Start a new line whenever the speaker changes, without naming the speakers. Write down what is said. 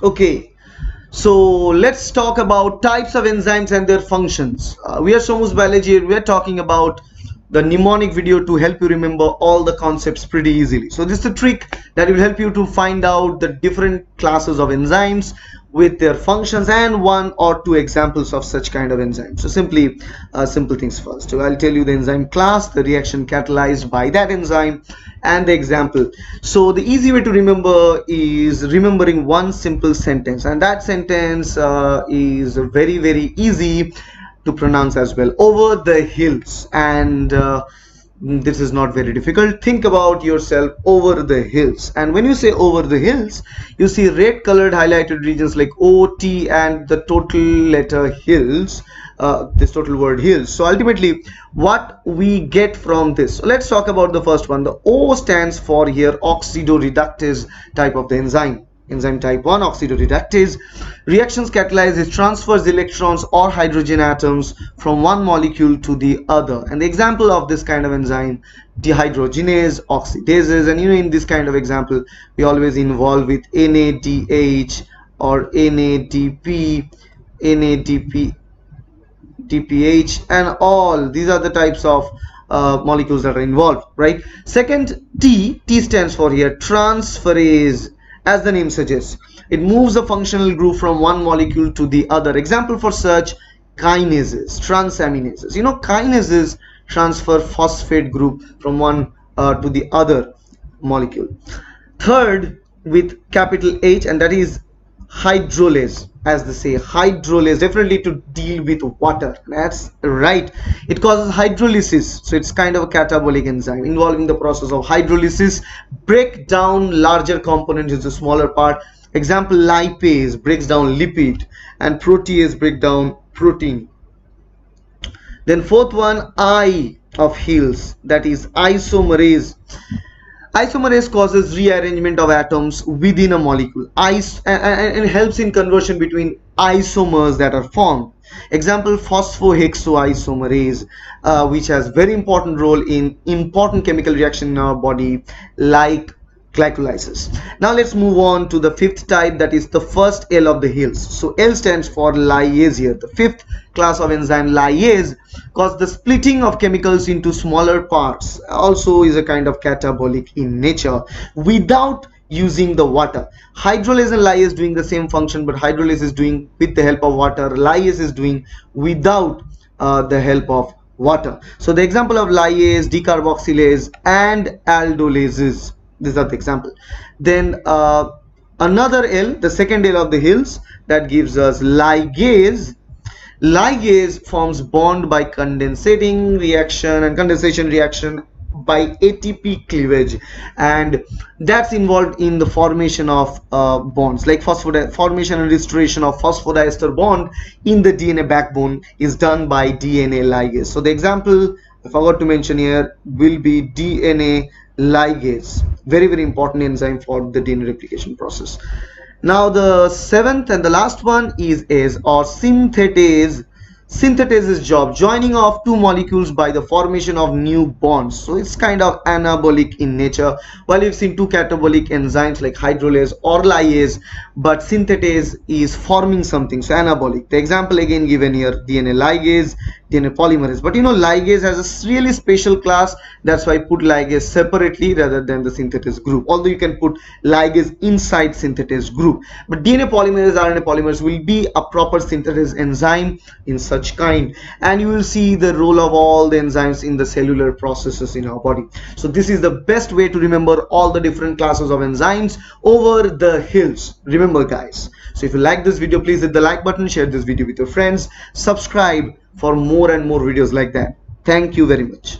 Okay, so let's talk about types of enzymes and their functions. We are Shomu's biology. We are talking about the mnemonic video to help you remember all the concepts pretty easily. So this is a trick that will help you to find out the different classes of enzymes with their functions and one or two examples of such kind of enzymes. So simply simple things first. So I'll tell you the enzyme class, the reaction catalyzed by that enzyme, and the example. So the easy way to remember is remembering one simple sentence, and that sentence is very easy to pronounce as well. Over the hills. And this is not very difficult. Think about yourself, over the hills. And when you say over the hills, you see red colored highlighted regions like O, T, and the total letter hills, this total word hills. So ultimately what we get from this, so let's talk about the first one. The O stands for here oxidoreductase type of the enzyme. Enzyme type 1, oxidoreductase. Reactions catalyze, it transfers electrons or hydrogen atoms from one molecule to the other. And the example of this kind of enzyme, dehydrogenase, oxidases. And in this kind of example, we always involve with NADH or NADP, NADP, DPH, and all these are the types of molecules that are involved, right? Second, T stands for here transferase. As the name suggests, it moves a functional group from one molecule to the other. Example for such, kinases, transaminases. Kinases transfer phosphate group from one to the other molecule. Third, with capital H, and that is hydrolase. As they say, hydrolase, definitely to deal with water. That's right, it causes hydrolysis. So it's kind of a catabolic enzyme involving the process of hydrolysis, break down larger components into smaller part. Example, lipase breaks down lipid, and protease break down protein. Then fourth one, I of hills, that is isomerase. Isomerase causes rearrangement of atoms within a molecule and helps in conversion between isomers that are formed. Example, phosphohexoisomerase, which has very important role in important chemical reaction in our body like glycolysis. Now let's move on to the fifth type, that is the first L of the hills. So L stands for lyase here. The fifth class of enzyme, lyase, cause the splitting of chemicals into smaller parts, also is a kind of catabolic in nature without using the water. Hydrolase and lyase doing the same function, but hydrolase is doing with the help of water, lyase is doing without the help of water. So the example of lyase, decarboxylase, and aldolases, these are the example. Then another L, the second L of the hills, that gives us ligase. Ligase forms bond by condensation reaction by ATP cleavage, and that's involved in the formation of bonds like formation and restoration of phosphodiester bond in the DNA backbone is done by DNA ligase. So the example I forgot to mention here will be DNA ligase, very important enzyme for the DNA replication process. Now the seventh and the last one is synthetase. Synthetase's job, joining of two molecules by the formation of new bonds. So it's kind of anabolic in nature, while we've seen two catabolic enzymes like hydrolase or lyase, but synthetase is forming something, so anabolic. The example again given here, DNA ligase, DNA polymerase. But ligase has a really special class, that's why I put ligase separately rather than the synthetase group, although you can put ligase inside synthetase group. But DNA polymerase, RNA polymerase will be a proper synthetase enzyme in such kind, and you will see the role of all the enzymes in the cellular processes in our body. So this is the best way to remember all the different classes of enzymes over the hills. Remember guys, so if you like this video, please hit the like button, share this video with your friends, subscribe for more and more videos like that. Thank you very much.